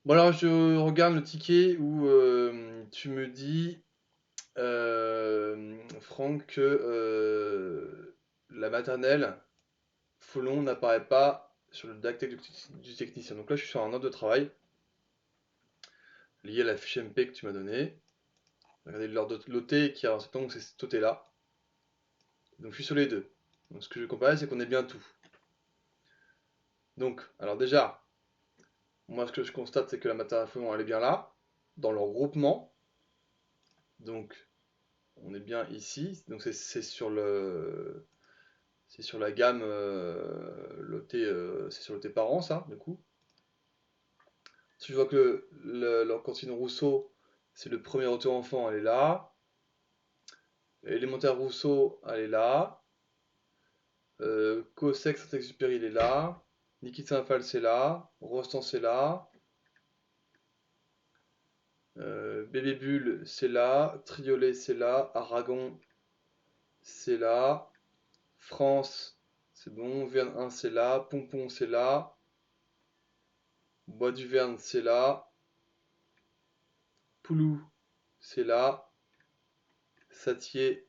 Bon alors je regarde le ticket où tu me dis, Franck, que la maternelle Foulon n'apparaît pas sur le DAC du technicien. Donc là je suis sur un ordre de travail lié à la fiche MP que tu m'as donnée. Regardez l'ordre de l'OT qui a un certain nombre, c'est cet OT là. Donc je suis sur les deux. Donc ce que je vais comparer, c'est qu'on est bien tout. Donc, alors déjà, moi ce que je constate, c'est que la maternelle Foulon elle est bien là, dans le regroupement. Donc on est bien ici. Donc c'est sur le. C'est sur la gamme l'OT, c'est sur l'OT parent, ça, du coup. Si je vois que leur cantine Rousseau, c'est le premier auto enfant, elle est là. Élémentaire Rousseau, elle est là. Cosec Saint-Exupéry, il est là. Niki Saint-Phal, c'est là. Rostand, c'est là. Bébé Bulle, c'est là. Triolet, c'est là. Aragon, c'est là. France, c'est bon. Verne 1, c'est là. Pompon, c'est là. Bois du Verne, c'est là. Poulou, c'est là. Satier,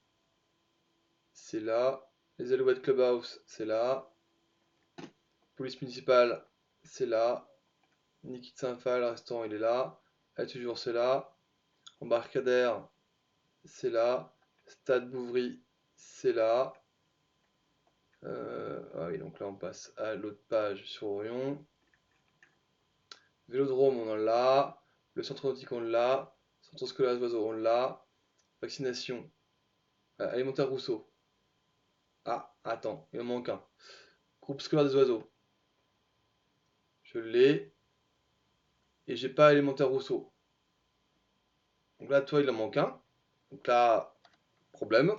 c'est là. Les Alouettes Clubhouse, c'est là. Police municipale, c'est là. Niki de Saint-Phal, restaurant, il est là. Elle toujours, c'est là. Embarcadère, c'est là. Stade Bouvry, c'est là. Ah oui, donc là on passe à l'autre page sur Orion. Vélodrome, on en l'a. Le centre nautique, on l'a. Centre scolaire des oiseaux, on l'a. Vaccination. Alimentaire Rousseau. Ah, attends, il en manque un. Groupe scolaire des oiseaux. Je l'ai. Et j'ai pas élémentaire Rousseau. Donc là, toi, il en manque un. Donc là, problème.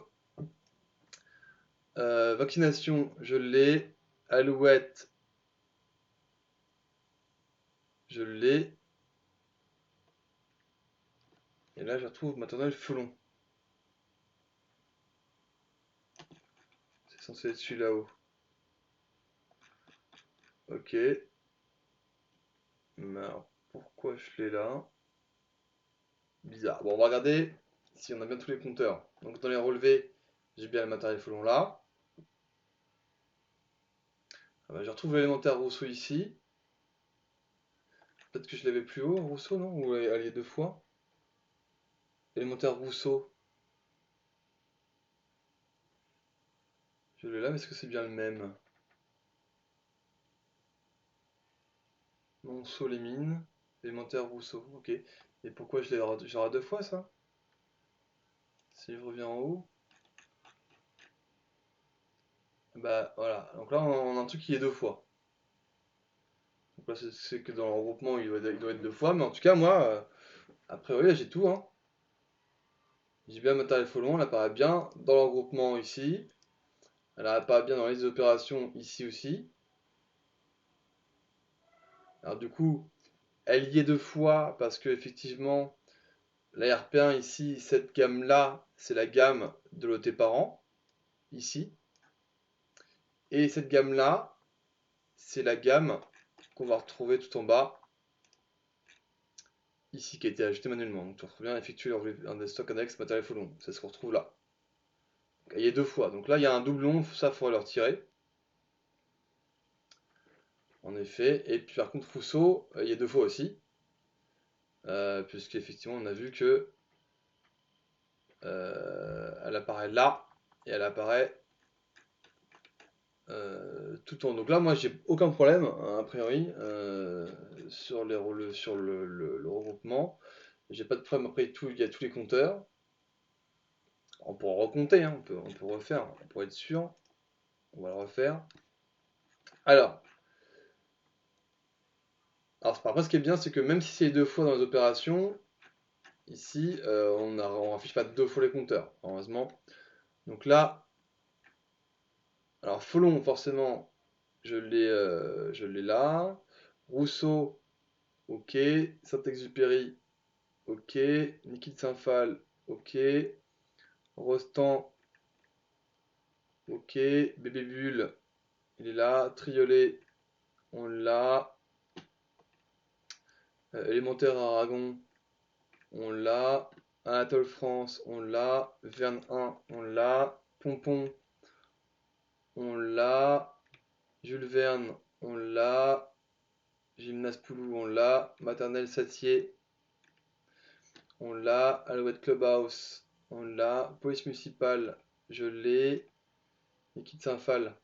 Vaccination, je l'ai. Alouette, je l'ai. Et là, je retrouve maternelle Felon. C'est censé être celui là-haut. Ok. Mais alors, pourquoi je l'ai là? Bizarre. Bon, on va regarder si on a bien tous les compteurs. Donc dans les relevés, j'ai bien le matériel Felon là. Ah bah, je retrouve l'élémentaire Rousseau ici. Peut-être que je l'avais plus haut, Rousseau, non? Ou elle y est deux fois? Élémentaire Rousseau, je l'ai là, mais est-ce que c'est bien le même? Monceau les mines, élémentaire Rousseau, ok. Et pourquoi j'aurai deux fois ça? Si je reviens en haut, bah voilà. Donc là on a un truc qui est deux fois. Donc là c'est que dans le regroupement il doit être deux fois, mais en tout cas moi, a priori j'ai tout, hein. J'ai bien matériel Folon, elle apparaît bien dans le regroupement ici. Elle apparaît bien dans les opérations ici aussi. Alors du coup, elle y est deux fois parce que effectivement, la RP1 ici, cette gamme là, c'est la gamme de l'OT parent, ici. Et cette gamme là, c'est la gamme qu'on va retrouver tout en bas, ici, qui a été ajoutée manuellement. Donc tu retrouves bien effectuer un des stocks annexes matériel Folon. C'est ce qu'on retrouve là. Donc, il y a deux fois. Donc là, il y a un doublon, ça, il faudra le retirer. En effet. Et puis par contre, Rousseau, il y a deux fois aussi. Puisqu'effectivement, on a vu que elle apparaît là et elle apparaît tout en haut. Donc là, moi, j'ai aucun problème, hein, a priori, sur le regroupement. J'ai pas de problème. Après, il y a tous les compteurs. On pourra recompter, hein, on peut refaire, pour être sûr. On va le refaire. Alors, après, ce qui est bien, c'est que même si c'est deux fois dans les opérations, ici, on affiche pas deux fois les compteurs, heureusement. Donc là, alors Folon, forcément, je l'ai là. Rousseau, ok. Saint-Exupéry, ok. Niki de Saint-Phal, ok. Rostand, ok. Bébé Bulle, il est là. Triolet, on l'a. Élémentaire Aragon, on l'a. Anatole France, on l'a. Verne 1, on l'a. Pompon, on l'a. Jules Verne, on l'a. Gymnase Poulou, on l'a. Maternelle Satier, on l'a. Alouette Clubhouse, on l'a. Police municipale, je l'ai. Liquide Saint-Phal,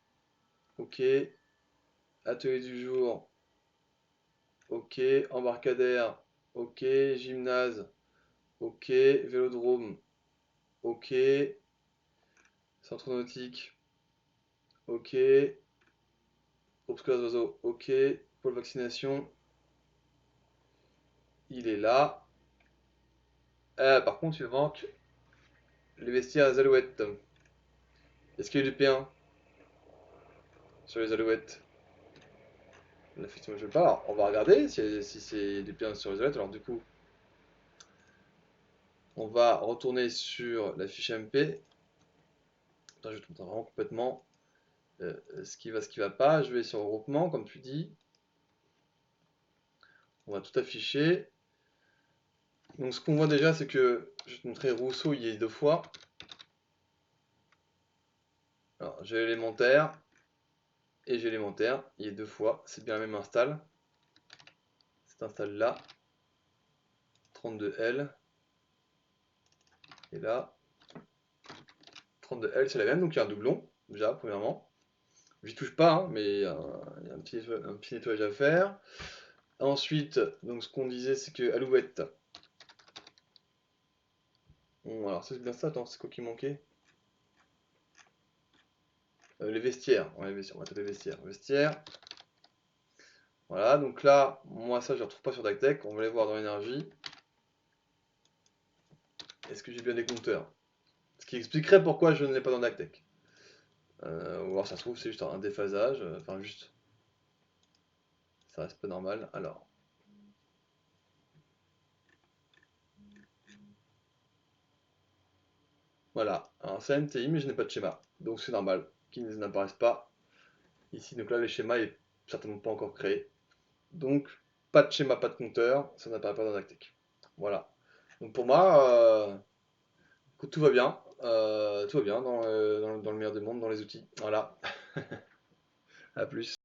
ok. Atelier du jour, ok. Embarcadère, ok. Gymnase, ok. Vélodrome, ok. Centre nautique, ok. Obscure oiseaux, ok. Pôle vaccination, il est là. Par contre, il manque les vestiaires des alouettes. Est-ce qu'il y a du P1 sur les alouettes? Effectivement, je veux pas. Alors, on va regarder si c'est du P1 sur les alouettes. Alors, du coup, on va retourner sur la fiche MP. Putain, je te montre vraiment complètement ce qui va pas. Je vais sur regroupement, comme tu dis. On va tout afficher. Donc, ce qu'on voit déjà, c'est que je vais te montrer Rousseau, il y est 2 fois. Alors, j'ai l'élémentaire et j'ai élémentaire, il y est 2 fois. C'est bien la même install. Cette install là. 32L. Et là, 32L, c'est la même, donc il y a un doublon, déjà, premièrement. J'y touche pas, hein, mais il y a un petit nettoyage à faire. Ensuite, donc ce qu'on disait, c'est que Alouette. Bon, alors c'est bien ça, attends, c'est quoi qui manquait? Les vestiaires. Ouais, les vestiaires, on va taper vestiaires. Vestiaires. Voilà, donc là, moi ça je ne retrouve pas sur DACTEC, on va aller voir dans l'énergie. Est-ce que j'ai bien des compteurs? Ce qui expliquerait pourquoi je ne l'ai pas dans DACTEC. Ou alors ça se trouve c'est juste un déphasage, enfin juste. Ça reste pas normal. Alors. Voilà, alors c'est NTI mais je n'ai pas de schéma, donc c'est normal qu'ils n'apparaissent pas ici. Donc là le schéma est certainement pas encore créé, donc pas de schéma, pas de compteur, ça n'apparaît pas dans DACTEC. Voilà, donc pour moi, écoute, tout va bien, dans le meilleur des mondes, dans les outils. Voilà, à plus.